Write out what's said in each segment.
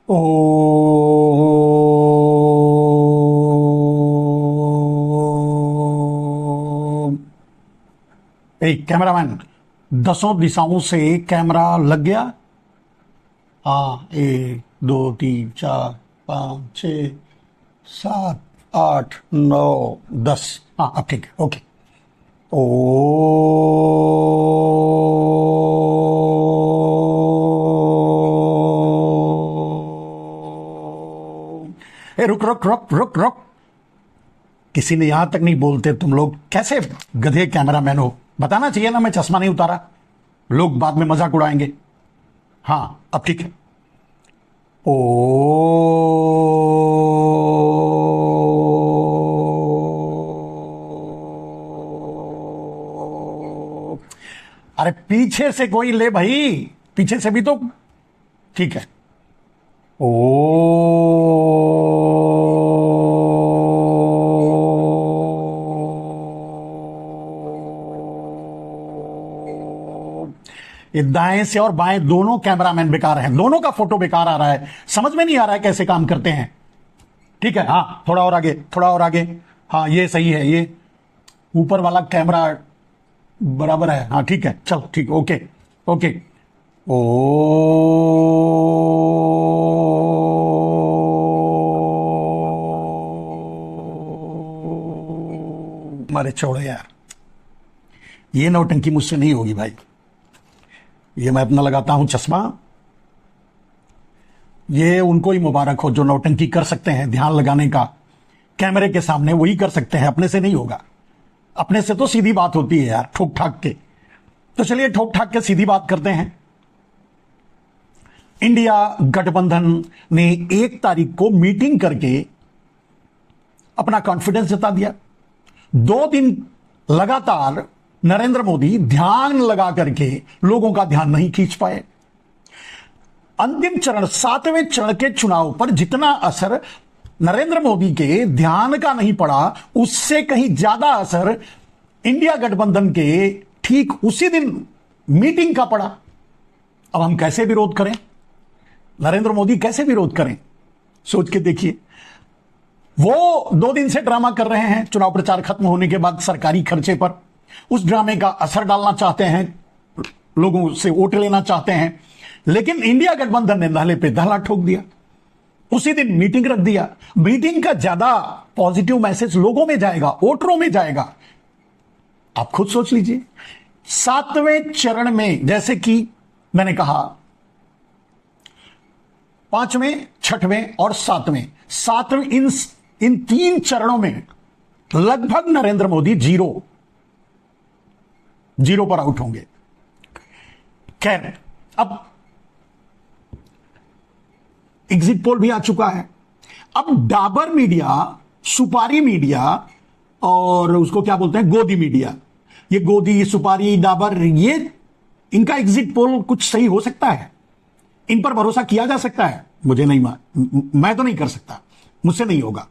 ओ एक कैमरामैन, दसों दिशाओं से कैमरा लग गया। हाँ, 1 2 3 4 5 6 7 8 9 10। हाँ, अब ठीक है, ओके। ओ रुक रुक रुक रुक रुक। किसी ने यहां तक नहीं बोलते, तुम लोग कैसे गधे कैमरामैन हो? बताना चाहिए ना मैं चश्मा नहीं उतारा, लोग बाद में मजाक उड़ाएंगे। हाँ, अब ठीक है। ओ अरे पीछे से कोई ले भाई, पीछे से भी तो ठीक है। ओ ये दाएं से और बाएं दोनों कैमरामैन बेकार हैं, दोनों का फोटो बेकार आ रहा है। समझ में नहीं आ रहा है कैसे काम करते हैं। ठीक है, हाँ, थोड़ा और आगे, थोड़ा और आगे। हाँ, ये सही है, ये ऊपर वाला कैमरा बराबर है। हाँ ठीक है, चल ठीक, ओके ओके। ओ मारे छोड़ो यार, ये नौटंकी मुझसे नहीं होगी भाई। ये मैं अपना लगाता हूं चश्मा। ये उनको ही मुबारक हो जो नौटंकी कर सकते हैं, ध्यान लगाने का कैमरे के सामने, वही कर सकते हैं, अपने से नहीं होगा। अपने से तो सीधी बात होती है यार, ठोक ठाक के। तो चलिए ठोक ठाक के सीधी बात करते हैं। इंडिया गठबंधन ने 1 तारीख को मीटिंग करके अपना कॉन्फिडेंस जता दिया। 2 दिन लगातार नरेंद्र मोदी ध्यान लगा करके लोगों का ध्यान नहीं खींच पाए। अंतिम चरण 7वें चरण के चुनाव पर जितना असर नरेंद्र मोदी के ध्यान का नहीं पड़ा, उससे कहीं ज्यादा असर इंडिया गठबंधन के ठीक उसी दिन मीटिंग का पड़ा। अब हम कैसे विरोध करें, नरेंद्र मोदी कैसे विरोध करें? सोच के देखिए। वो 2 दिन से ड्रामा कर रहे हैं चुनाव प्रचार खत्म होने के बाद सरकारी खर्चे पर। उस ड्रामे का असर डालना चाहते हैं, लोगों से वोट लेना चाहते हैं, लेकिन इंडिया गठबंधन ने नाले पे दहला ठोक दिया। उसी दिन मीटिंग रख दिया। मीटिंग का ज्यादा पॉजिटिव मैसेज लोगों में जाएगा, वोटरों में जाएगा। आप खुद सोच लीजिए। 7वें चरण में, जैसे कि मैंने कहा, 5वें, 6वें और 7वें इन 3 चरणों में लगभग नरेंद्र मोदी जीरो पर आउट होंगे। खैर, अब एग्जिट पोल भी आ चुका है। अब डाबर मीडिया, सुपारी मीडिया और उसको क्या बोलते हैं, गोदी मीडिया, ये गोदी, सुपारी, डाबर, ये इनका एग्जिट पोल कुछ सही हो सकता है? इन पर भरोसा किया जा सकता है? मुझे नहीं, मैं तो नहीं कर सकता, मुझसे नहीं होगा,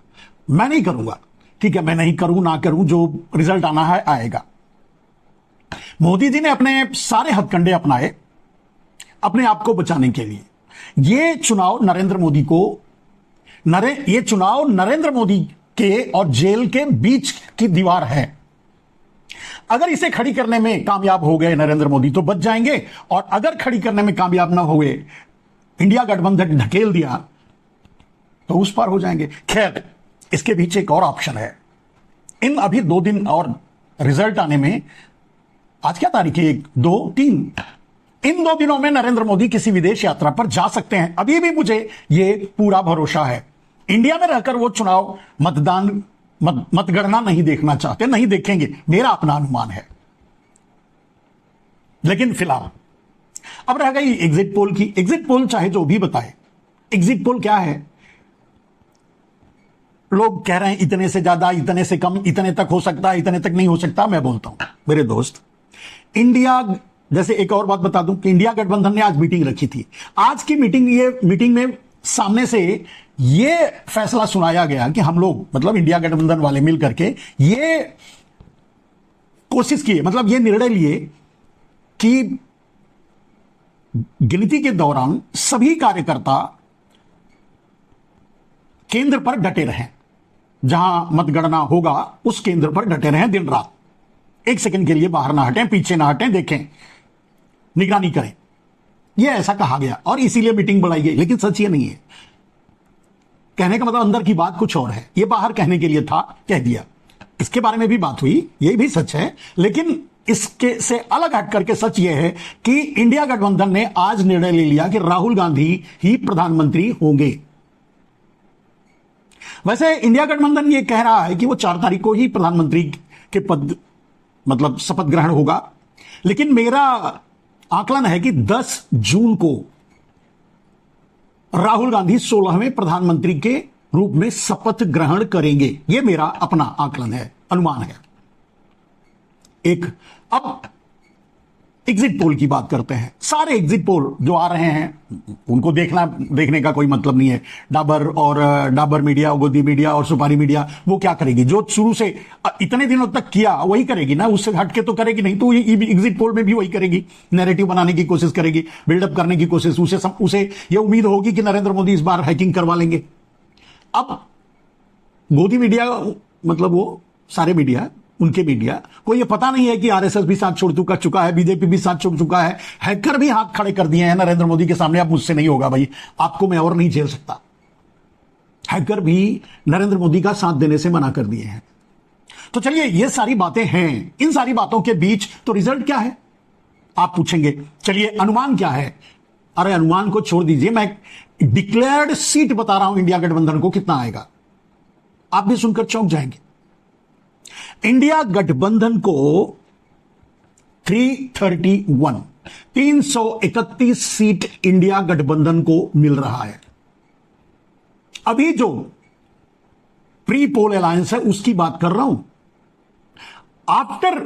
मैं नहीं करूंगा। ठीक है, मैं नहीं करूं ना करूं, जो रिजल्ट आना है आएगा। मोदी जी ने अपने सारे हथकंडे अपनाए अपने आप को बचाने के लिए। ये चुनाव नरेंद्र मोदी के और जेल के बीच की दीवार है। अगर इसे खड़ी करने में कामयाब हो गए नरेंद्र मोदी तो बच जाएंगे, और अगर खड़ी करने में कामयाब ना हुए, इंडिया गठबंधन ढकेल दिया, तो उस पार हो जाएंगे। खैर, इसके पीछे एक और ऑप्शन है। इन अभी 2 दिन और रिजल्ट आने में, आज क्या तारीख है, 1 2 3, इन 2 दिनों में नरेंद्र मोदी किसी विदेश यात्रा पर जा सकते हैं। अभी भी मुझे यह पूरा भरोसा है। इंडिया में रहकर वो चुनाव मतगणना नहीं देखना चाहते, नहीं देखेंगे, मेरा अपना अनुमान है। लेकिन फिलहाल अब रह गई एग्जिट पोल की। एग्जिट पोल चाहे जो भी बताए, एग्जिट पोल क्या है? लोग कह रहे हैं इतने से ज्यादा, इतने से कम, इतने तक हो सकता है, इतने तक नहीं हो सकता। मैं बोलता हूं मेरे दोस्त, इंडिया, जैसे एक और बात बता दूं कि इंडिया गठबंधन ने आज मीटिंग रखी थी। आज की मीटिंग में सामने से ये फैसला सुनाया गया कि हम लोग, मतलब इंडिया गठबंधन वाले मिल करके ये कोशिश किए, मतलब ये निर्णय लिए कि गिनती के दौरान सभी कार्यकर्ता केंद्र पर डटे रहें, जहां मतगणना होगा उस केंद्र पर डटे रहें दिन रात, एक सेकंड के लिए बाहर ना हटें, पीछे ना हटें, देखें, निगरानी करें। यह ऐसा कहा गया और इसीलिए मीटिंग बुलाई गई। लेकिन सच ये नहीं है, कहने का मतलब अंदर की बात कुछ और है। यह बाहर कहने के लिए था, कह दिया। इसके बारे में भी बात हुई, यह भी सच है। लेकिन इसके से अलग हट करके सच यह है कि इंडिया गठबंधन ने आज निर्णय ले लिया कि राहुल गांधी ही प्रधानमंत्री होंगे। वैसे इंडिया गठबंधन यह कह रहा है कि वो 4 तारीख को ही प्रधानमंत्री के पद मतलब शपथ ग्रहण होगा, लेकिन मेरा आकलन है कि 10 जून को राहुल गांधी 16वें प्रधानमंत्री के रूप में शपथ ग्रहण करेंगे। यह मेरा अपना आकलन है, अनुमान है। एक अब एग्जिट पोल की बात करते हैं। सारे एग्जिट पोल जो आ रहे हैं उनको देखने का कोई मतलब नहीं है। डाबर मीडिया, गोदी मीडिया और सुपारी मीडिया वो क्या करेगी? जो शुरू से इतने दिनों तक किया वही करेगी ना, उससे हटके तो करेगी नहीं। तो ये एग्जिट पोल में भी वही करेगी, नैरेटिव बनाने की कोशिश करेगी, बिल्डअप करने की कोशिश। उसे ये उम्मीद होगी कि नरेंद्र मोदी इस बार हैकिंग करवा लेंगे। अब गोदी मीडिया मतलब वो सारे मीडिया, उनके मीडिया को यह पता नहीं है कि आरएसएस भी साथ छोड़ चुका है, बीजेपी भी साथ छोड़ चुका है, हैकर भी हाथ खड़े कर दिए हैं नरेंद्र मोदी के सामने। अब मुझसे नहीं होगा भाई, आपको मैं और नहीं झेल सकता। हैकर भी नरेंद्र मोदी का साथ देने से मना कर दिए हैं। तो चलिए, ये सारी बातें हैं। इन सारी बातों के बीच तो रिजल्ट क्या है आप पूछेंगे। चलिए, अनुमान क्या है? अरे अनुमान को छोड़ दीजिए, मैं डिक्लेयर्ड सीट बता रहा हूं इंडिया गठबंधन को कितना आएगा। आप भी सुनकर चौंक जाएंगे। इंडिया गठबंधन को 331 सीट इंडिया गठबंधन को मिल रहा है। अभी जो प्री पोल अलायंस है उसकी बात कर रहा हूं। आफ्टर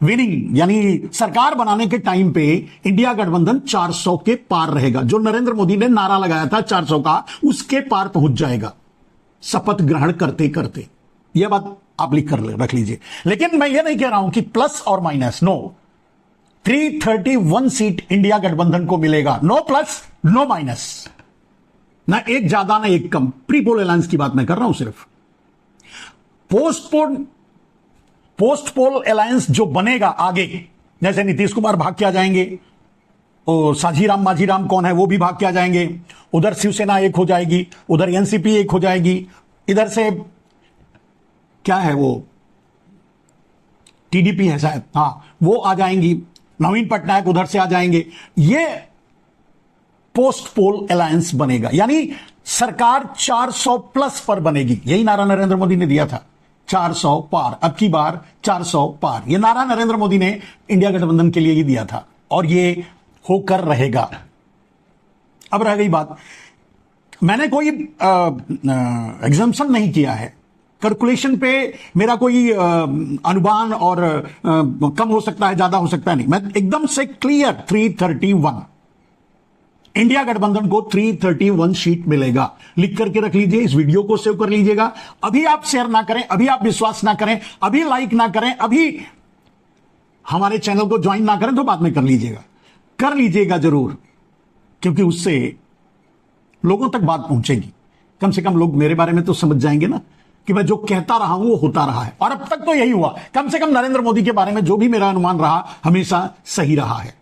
विनिंग यानी सरकार बनाने के टाइम पे इंडिया गठबंधन 400 के पार रहेगा। जो नरेंद्र मोदी ने नारा लगाया था 400 का, उसके पार पहुंच जाएगा शपथ ग्रहण करते करते। यह बात आप लिख कर रख लीजिए। लेकिन मैं यह नहीं कह रहा हूं कि प्लस और माइनस, नो। 331 सीट इंडिया गठबंधन को मिलेगा, नो प्लस नो माइनस, ना एक ज्यादा ना एक कम। प्री पोल अलायंस की बात मैं कर रहा हूं सिर्फ। पोस्ट पोल अलायंस जो बनेगा आगे, जैसे नीतीश कुमार भाग के आ जाएंगे और साझीराम माझीराम कौन है वो भी भाग के आ जाएंगे, उधर शिवसेना एक हो जाएगी, उधर एनसीपी एक हो जाएगी, इधर से क्या है वो टीडीपी है शायद, हाँ वो आ जाएंगी, नवीन पटनायक उधर से आ जाएंगे। ये पोस्ट पोल अलायंस बनेगा, यानी सरकार 400 प्लस पर बनेगी। यही नारा नरेंद्र मोदी ने दिया था, 400 पार, अब की बार 400 पार। यह नारा नरेंद्र मोदी ने इंडिया गठबंधन के लिए ही दिया था और ये होकर रहेगा। अब रह गई बात, मैंने कोई एग्जम्पशन नहीं किया है, कैलकुलेशन पे मेरा कोई अनुमान और कम हो सकता है, ज्यादा हो सकता है, नहीं। मैं एकदम से क्लियर 331 इंडिया गठबंधन को 331 सीट मिलेगा। लिख करके रख लीजिए, इस वीडियो को सेव कर लीजिएगा। अभी आप शेयर ना करें, अभी आप विश्वास ना करें, अभी लाइक ना करें, अभी हमारे चैनल को ज्वाइन ना करें तो बाद में कर लीजिएगा जरूर, क्योंकि उससे लोगों तक बात पहुंचेगी। कम से कम लोग मेरे बारे में तो समझ जाएंगे ना कि मैं जो कहता रहा हूं वो होता रहा है। और अब तक तो यही हुआ, कम से कम नरेंद्र मोदी के बारे में जो भी मेरा अनुमान रहा हमेशा सही रहा है।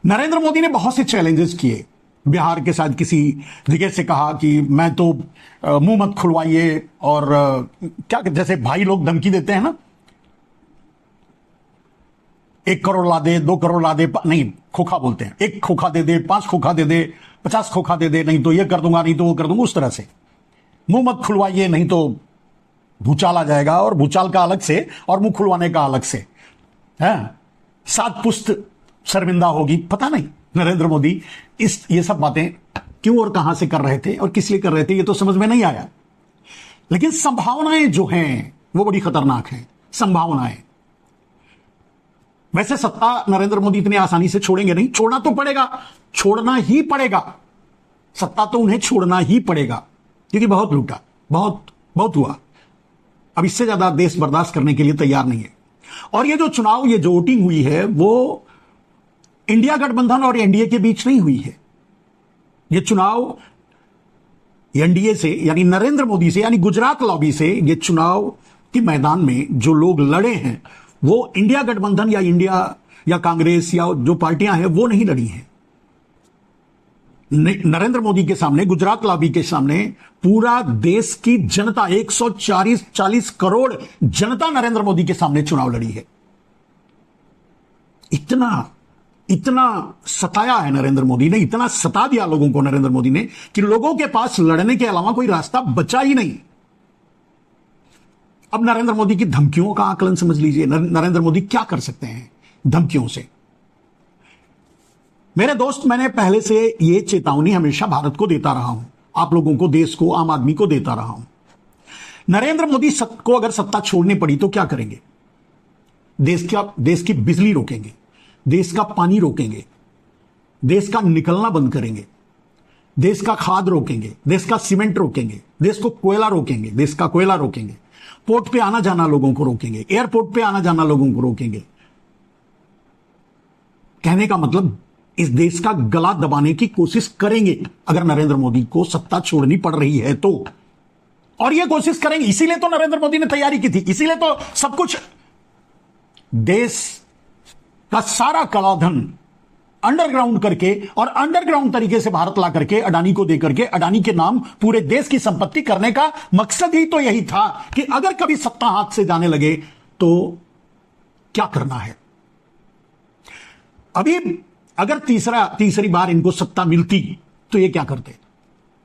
नरेंद्र मोदी ने बहुत से चैलेंजेस किए। बिहार के साथ किसी जगह से कहा कि मैं तो मुंह मत खुलवाइए, और क्या जैसे भाई लोग धमकी देते हैं ना, 1 करोड़ ला दे, 2 करोड़ ला दे, नहीं खोखा बोलते हैं, 1 खोखा दे दे, 5 खोखा दे दे, 50 खोखा दे दे, नहीं तो ये कर दूंगा, नहीं तो वो कर दूंगा, उस तरह से मुंह मत खुलवाइए, नहीं तो भूचाल आ जाएगा, और भूचाल का अलग से और मुंह खुलवाने का अलग से है। 7 पुश्त शर्मिंदा होगी। पता नहीं नरेंद्र मोदी ये सब बातें क्यों और कहां से कर रहे थे और किस लिए कर रहे थे, ये तो समझ में नहीं आया। लेकिन संभावनाएं जो हैं वो बड़ी खतरनाक हैं। संभावनाएं, वैसे सत्ता नरेंद्र मोदी इतनी आसानी से छोड़ेंगे नहीं, छोड़ना तो पड़ेगा, छोड़ना ही पड़ेगा, सत्ता तो उन्हें छोड़ना ही पड़ेगा, क्योंकि बहुत लूटा, बहुत हुआ। अब इससे ज्यादा देश बर्दाश्त करने के लिए तैयार नहीं है। और ये जो चुनाव, ये जो वोटिंग हुई है, वो इंडिया गठबंधन और एनडीए के बीच नहीं हुई है। ये चुनाव एनडीए से यानी नरेंद्र मोदी से यानी गुजरात लॉबी से ये चुनाव के मैदान में जो लोग लड़े हैं वो इंडिया गठबंधन या इंडिया या कांग्रेस या जो पार्टियां हैं वो नहीं लड़ी हैं। नरेंद्र मोदी के सामने, गुजरात लॉबी के सामने पूरा देश की जनता 140 करोड़ जनता नरेंद्र मोदी के सामने चुनाव लड़ी है। इतना सताया है नरेंद्र मोदी ने, इतना सता दिया लोगों को नरेंद्र मोदी ने कि लोगों के पास लड़ने के अलावा कोई रास्ता बचा ही नहीं। अब नरेंद्र मोदी की धमकियों का आकलन समझ लीजिए। नरेंद्र मोदी क्या कर सकते हैं धमकियों से। मेरे दोस्त, मैंने पहले से यह चेतावनी हमेशा भारत को देता रहा हूं, आप लोगों को, देश को, आम आदमी को देता रहा हूं। नरेंद्र मोदी को अगर सत्ता छोड़नी पड़ी तो क्या करेंगे? देश की बिजली रोकेंगे, देश का पानी रोकेंगे, देश का निकलना बंद करेंगे, देश का खाद रोकेंगे, देश का सीमेंट रोकेंगे, देश को कोयला रोकेंगे, देश का कोयला रोकेंगे, पोर्ट पे आना जाना लोगों को रोकेंगे, एयरपोर्ट पे आना जाना लोगों को रोकेंगे। कहने का मतलब इस देश का गला दबाने की कोशिश करेंगे अगर नरेंद्र मोदी को सत्ता छोड़नी पड़ रही है तो। और यह कोशिश करेंगे, इसीलिए तो नरेंद्र मोदी ने तैयारी की थी, इसीलिए तो सब कुछ, देश का सारा कलाधन अंडरग्राउंड करके और अंडरग्राउंड तरीके से भारत ला करके अडानी को देकर के अडानी के नाम पूरे देश की संपत्ति करने का मकसद ही तो यही था कि अगर कभी सत्ता हाथ से जाने लगे तो क्या करना है। अभी अगर तीसरी बार इनको सत्ता मिलती तो ये क्या करते?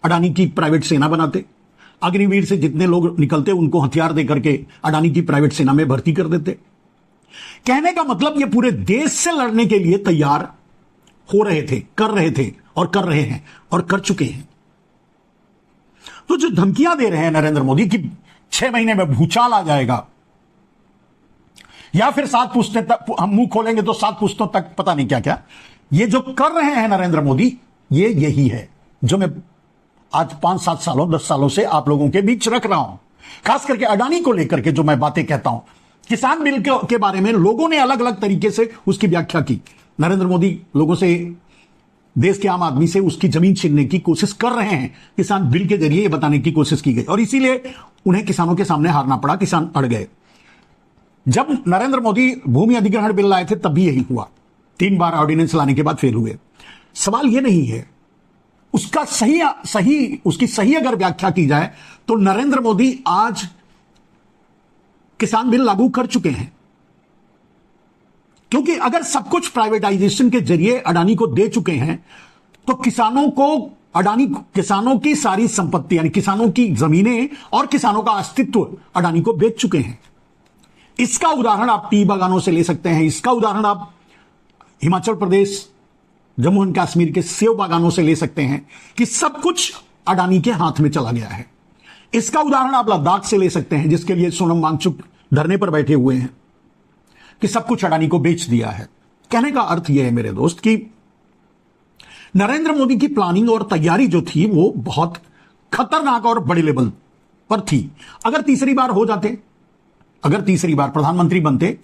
अडानी की प्राइवेट सेना बनाते, अग्निवीर से जितने लोग निकलते उनको हथियार देकर के अडानी की प्राइवेट सेना में भर्ती कर देते। कहने का मतलब ये पूरे देश से लड़ने के लिए तैयार हो रहे थे, कर रहे थे और कर रहे हैं और कर चुके हैं। तो जो धमकियां दे रहे हैं नरेंद्र मोदी कि 6 महीने में भूचाल आ जाएगा या फिर 7 पुश्तों तक हम मुंह खोलेंगे तो 7 पुश्तों तक पता नहीं क्या क्या, ये जो कर रहे हैं नरेंद्र मोदी, ये यही है जो मैं आज 5-7 सालों 10 सालों से आप लोगों के बीच रख रहा हूं। खास करके अडानी को लेकर के जो मैं बातें कहता हूं, किसान बिल के बारे में लोगों ने अलग अलग तरीके से उसकी व्याख्या की। नरेंद्र मोदी लोगों से, देश के आम आदमी से उसकी जमीन छीनने की कोशिश कर रहे हैं। किसान बिल के जरिए ये बताने की कोशिश की गई और इसीलिए उन्हें किसानों के सामने हारना पड़ा, किसान अड़ गए। जब नरेंद्र मोदी भूमि अधिग्रहण बिल लाए थे तब भी यही हुआ, 3 बार ऑर्डिनेंस लाने के बाद फेल हुए। सवाल यह नहीं है, उसकी सही अगर व्याख्या की जाए तो नरेंद्र मोदी आज किसान बिल लागू कर चुके हैं, क्योंकि अगर सब कुछ प्राइवेटाइजेशन के जरिए अडानी को दे चुके हैं तो किसानों की सारी संपत्ति यानी किसानों की जमीनें और किसानों का अस्तित्व अडानी को बेच चुके हैं। इसका उदाहरण आप टी बागानों से ले सकते हैं, इसका उदाहरण आप हिमाचल प्रदेश, जम्मू एंड कश्मीर के सेब बागानों से ले सकते हैं कि सब कुछ अडानी के हाथ में चला गया है। इसका उदाहरण आप लद्दाख से ले सकते हैं, जिसके लिए सोनम वांगचुक धरने पर बैठे हुए हैं कि सब कुछ अडानी को बेच दिया है। कहने का अर्थ यह है मेरे दोस्त कि नरेंद्र मोदी की प्लानिंग और तैयारी जो थी वो बहुत खतरनाक और बड़े लेवल पर थी। अगर तीसरी बार हो जाते, अगर तीसरी बार प्रधानमंत्री बनते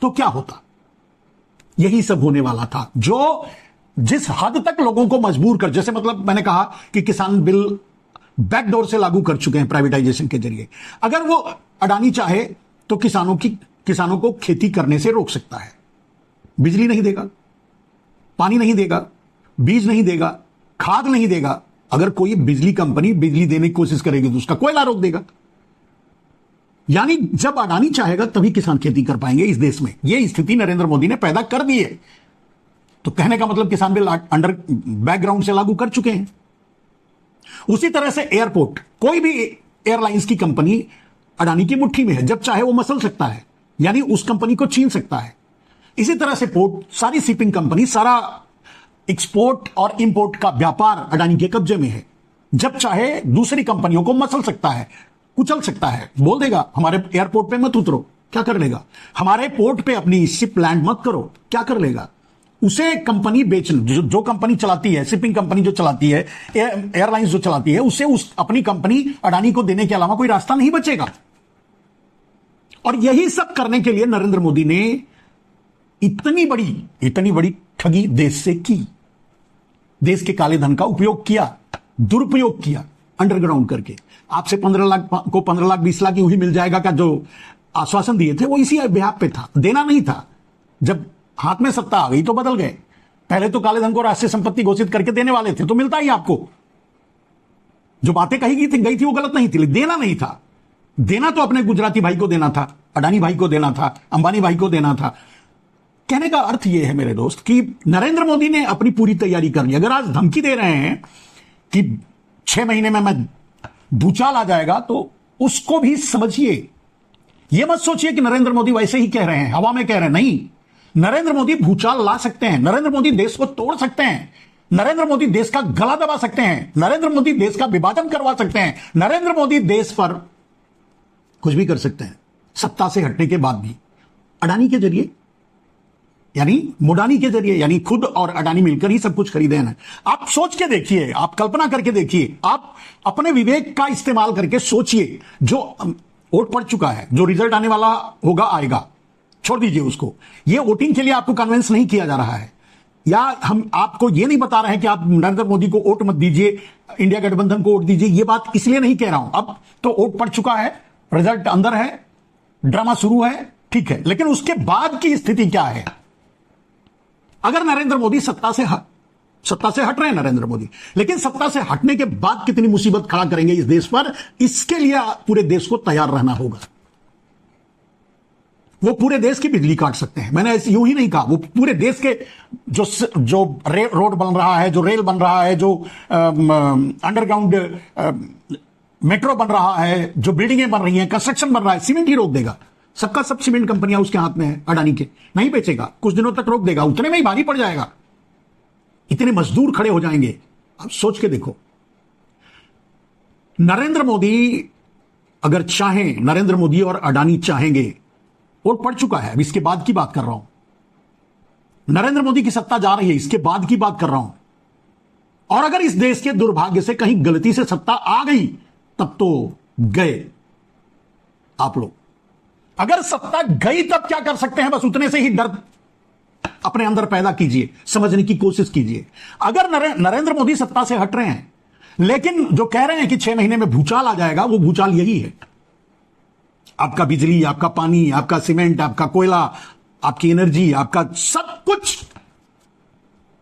तो क्या होता? यही सब होने वाला था, जो जिस हद तक लोगों को मजबूर कर, जैसे मतलब मैंने कहा कि किसान बिल बैकडोर से लागू कर चुके हैं प्राइवेटाइजेशन के जरिए। अगर वो अडानी चाहे तो किसानों को खेती करने से रोक सकता है। बिजली नहीं देगा, पानी नहीं देगा, बीज नहीं देगा, खाद नहीं देगा। अगर कोई बिजली कंपनी बिजली देने की कोशिश करेगी तो उसका कोयला रोक देगा। यानी जब अडानी चाहेगा तभी किसान खेती कर पाएंगे इस देश में। यह स्थिति नरेंद्र मोदी ने पैदा कर दी है। तो कहने का मतलब किसान बिल अंडर बैकग्राउंड से लागू कर चुके हैं। उसी तरह से एयरपोर्ट, कोई भी एयरलाइंस की कंपनी अडानी की मुट्ठी में है, जब चाहे वो मसल सकता है, यानी उस कंपनी को छीन सकता है। इसी तरह से पोर्ट, सारी शिपिंग कंपनी, सारा एक्सपोर्ट और इंपोर्ट का व्यापार अडानी के कब्जे में है। जब चाहे दूसरी कंपनियों को मसल सकता है, कुचल सकता है, बोल देगा हमारे एयरपोर्ट पे मत उतरो, क्या कर लेगा? हमारे पोर्ट पे अपनी शिप लैंड मत करो, क्या कर लेगा? उसे कंपनी बेचने, जो कंपनी चलाती है, शिपिंग कंपनी जो चलाती है, एयरलाइंस जो चलाती है, उसे उस अपनी कंपनी अडानी को देने के अलावा कोई रास्ता नहीं बचेगा। और यही सब करने के लिए नरेंद्र मोदी ने इतनी बड़ी ठगी देश से की, देश के काले धन का उपयोग किया, दुरुपयोग किया। अंडरग्राउंड करके। आपसे 15 लाख को 15 लाख 20 लाख यूं ही मिल जाएगा का जो आश्वासन दिए थे वो इसी बिहाफ पे था, देना नहीं था। जब हाथ में सत्ता आ गई तो बदल गए। पहले तो काले धन को राष्ट्रीय संपत्ति घोषित करके देने वाले थे, तो मिलता ही आपको। जो बातें कही गई थी वो गलत नहीं थी, देना नहीं था। देना तो अपने गुजराती भाई को देना था, अडानी भाई को देना था, अंबानी भाई को देना था। कहने का अर्थ यह है मेरे दोस्त कि नरेंद्र मोदी ने अपनी पूरी तैयारी कर ली। अगर आज धमकी दे रहे हैं कि 6 महीने में मैं भूचाल आ जाएगा, तो उसको भी समझिए। यह मत सोचिए कि नरेंद्र मोदी वैसे ही कह रहे हैं, हवा में कह रहे हैं। नहीं, नरेंद्र मोदी भूचाल ला सकते हैं, नरेंद्र मोदी देश को तोड़ सकते हैं, नरेंद्र मोदी देश का गला दबा सकते हैं, नरेंद्र मोदी देश का विभाजन करवा सकते हैं, नरेंद्र मोदी देश पर कुछ भी कर सकते हैं सत्ता से हटने के बाद भी। अडानी के जरिए, यानी मुडानी के जरिए, यानी खुद और अडानी मिलकर ही सब कुछ खरीदे हैं। आप सोच के देखिए, आप कल्पना करके देखिए, आप अपने विवेक का इस्तेमाल करके सोचिए। जो वोट पड़ चुका है, जो रिजल्ट आने वाला होगा आएगा, छोड़ दीजिए उसको। यह वोटिंग के लिए आपको कन्विंस नहीं किया जा रहा है, या हम आपको यह नहीं बता रहे हैं कि आप नरेंद्र मोदी को वोट मत दीजिए, इंडिया गठबंधन को वोट दीजिए। यह बात इसलिए नहीं कह रहा हूं। अब तो वोट पड़ चुका है, रिजल्ट अंदर है, ड्रामा शुरू है, ठीक है, लेकिन उसके बाद की स्थिति क्या है? अगर नरेंद्र मोदी सत्ता से हट रहे हैं नरेंद्र मोदी, लेकिन सत्ता से हटने के बाद कितनी मुसीबत खड़ा करेंगे इस देश पर, इसके लिए पूरे देश को तैयार रहना होगा। वो पूरे देश की बिजली काट सकते हैं, मैंने यूं ही नहीं कहा। वो पूरे देश के जो रोड बन रहा है, जो रेल बन रहा है, जो अंडरग्राउंड मेट्रो बन रहा है, जो बिल्डिंगें बन रही हैं, कंस्ट्रक्शन बन रहा है, सीमेंट ही रोक देगा। सबका सब सीमेंट कंपनियां उसके हाथ में है, अडानी के। नहीं बेचेगा, कुछ दिनों तक रोक देगा, उतने में ही भारी पड़ जाएगा। इतने मजदूर खड़े हो जाएंगे। अब सोच के देखो, नरेंद्र मोदी अगर चाहें, नरेंद्र मोदी और अडानी चाहेंगे, वोट पड़ चुका है, अब इसके बाद की बात कर रहा हूं। नरेंद्र मोदी की सत्ता जा रही है, इसके बाद की बात कर रहा हूं। और अगर इस देश के दुर्भाग्य से कहीं गलती से सत्ता आ गई, तब तो गए आप लोग। अगर सत्ता गई तब क्या कर सकते हैं, बस उतने से ही डर अपने अंदर पैदा कीजिए, समझने की कोशिश कीजिए। अगर नरेंद्र मोदी सत्ता से हट रहे हैं, लेकिन जो कह रहे हैं कि 6 महीने में भूचाल आ जाएगा, वो भूचाल यही है। आपका बिजली, आपका पानी, आपका सीमेंट, आपका कोयला, आपकी एनर्जी, आपका सब कुछ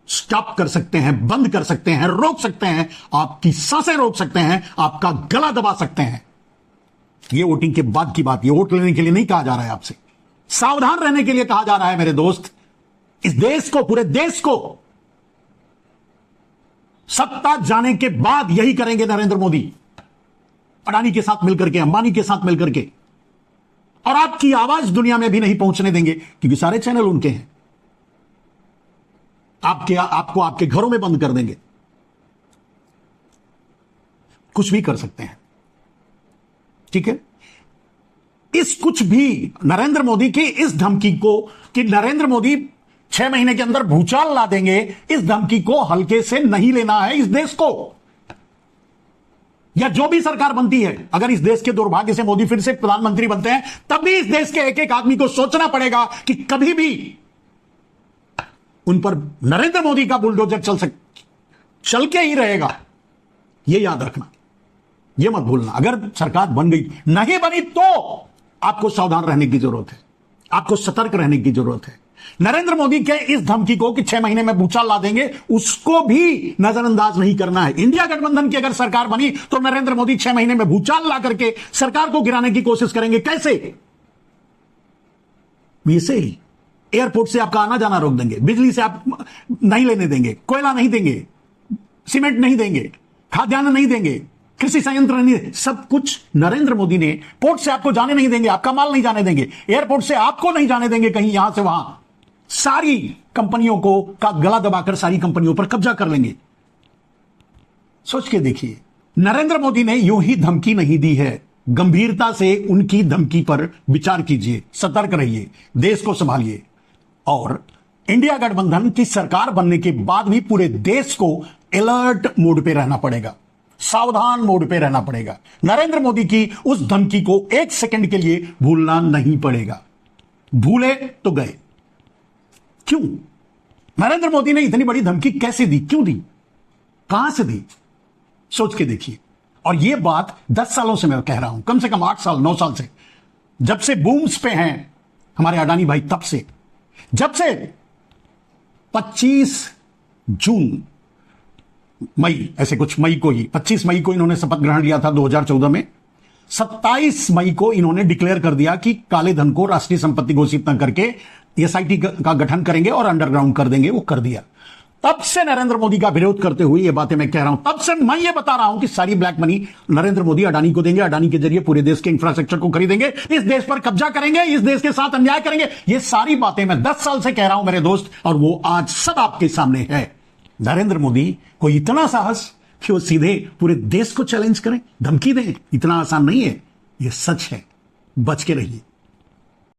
स्टॉप कर सकते हैं, बंद कर सकते हैं, रोक सकते हैं, आपकी सांसें रोक सकते हैं, आपका गला दबा सकते हैं। यह वोटिंग के बाद की बात, यह वोट लेने के लिए नहीं कहा जा रहा है आपसे, सावधान रहने के लिए कहा जा रहा है मेरे दोस्त। इस देश को, पूरे देश को सत्ता जाने के बाद यही करेंगे नरेंद्र मोदी, अडानी के साथ मिलकर के, अंबानी के साथ मिलकर के। और आपकी आवाज दुनिया में भी नहीं पहुंचने देंगे, क्योंकि सारे चैनल उनके हैं। आपको आपके घरों में बंद कर देंगे। कुछ भी कर सकते हैं, ठीक है। इस कुछ भी नरेंद्र मोदी की इस धमकी को कि नरेंद्र मोदी 6 महीने के अंदर भूचाल ला देंगे, इस धमकी को हल्के से नहीं लेना है इस देश को। या जो भी सरकार बनती है, अगर इस देश के दुर्भाग्य से मोदी फिर से प्रधानमंत्री बनते हैं, तब भी इस देश के एक एक आदमी को सोचना पड़ेगा कि कभी भी उन पर नरेंद्र मोदी का बुलडोजर चल के ही रहेगा। यह याद रखना, यह मत भूलना। अगर सरकार बन गई, नहीं बनी, तो आपको सावधान रहने की जरूरत है, आपको सतर्क रहने की जरूरत है। नरेंद्र मोदी के इस धमकी को कि 6 महीने में भूचाल ला देंगे, उसको भी नजरअंदाज नहीं करना है। इंडिया गठबंधन की अगर सरकार बनी, तो नरेंद्र मोदी 6 महीने में भूचाल ला करके सरकार को गिराने की कोशिश करेंगे। कैसे? ऐसे ही एयरपोर्ट से आपका आना जाना रोक देंगे, बिजली से आप नहीं लेने देंगे, कोयला नहीं देंगे, सीमेंट नहीं देंगे, खाद्यान्न नहीं देंगे, कृषि संयंत्र नहीं, सब कुछ नरेंद्र मोदी ने। पोर्ट से आपको जाने नहीं देंगे, आपका माल नहीं जाने देंगे, एयरपोर्ट से आपको नहीं जाने देंगे कहीं यहां से वहां। सारी कंपनियों को का गला दबाकर सारी कंपनियों पर कब्जा कर लेंगे। सोच के देखिए, नरेंद्र मोदी ने यूं ही धमकी नहीं दी है। गंभीरता से उनकी धमकी पर विचार कीजिए, सतर्क रहिए, देश को संभालिए। और इंडिया गठबंधन की सरकार बनने के बाद भी पूरे देश को अलर्ट मोड पे रहना पड़ेगा, सावधान मोड पे रहना पड़ेगा। नरेंद्र मोदी की उस धमकी को 1 सेकंड के लिए भूलना नहीं पड़ेगा। भूले तो गए। क्यों? नरेंद्र मोदी ने इतनी बड़ी धमकी कैसे दी, क्यों दी, कहां से दी? सोच के देखिए। और ये बात 10 सालों से मैं कह रहा हूं, कम से कम 8 साल 9 साल से, जब से बूम्स पे हैं हमारे अडानी भाई, तब से, जब से 25 जून मई, ऐसे कुछ मई को ही, 25 मई को इन्होंने शपथ ग्रहण लिया था 2014 में, 27 मई को इन्होंने डिक्लेयर कर दिया कि काले धन को राष्ट्रीय संपत्ति घोषित न करके एसआईटी का गठन करेंगे और अंडरग्राउंड कर देंगे। वो कर दिया। तब से नरेंद्र मोदी का विरोध करते हुए ये बातें मैं कह रहा हूं, तब से मैं ये बता रहा हूं कि सारी ब्लैक मनी नरेंद्र मोदी अडानी को देंगे, अडानी के जरिए पूरे देश के इंफ्रास्ट्रक्चर को खरीदेंगे, इस देश पर कब्जा करेंगे, इस देश के साथ अन्याय करेंगे। ये सारी बातें मैं 10 साल से कह रहा हूं मेरे दोस्त, और वो आज सब आपके सामने है। नरेंद्र मोदी को इतना साहस कि वो सीधे पूरे देश को चैलेंज करें, धमकी दें, इतना आसान नहीं है। ये सच है। बच के रहिए।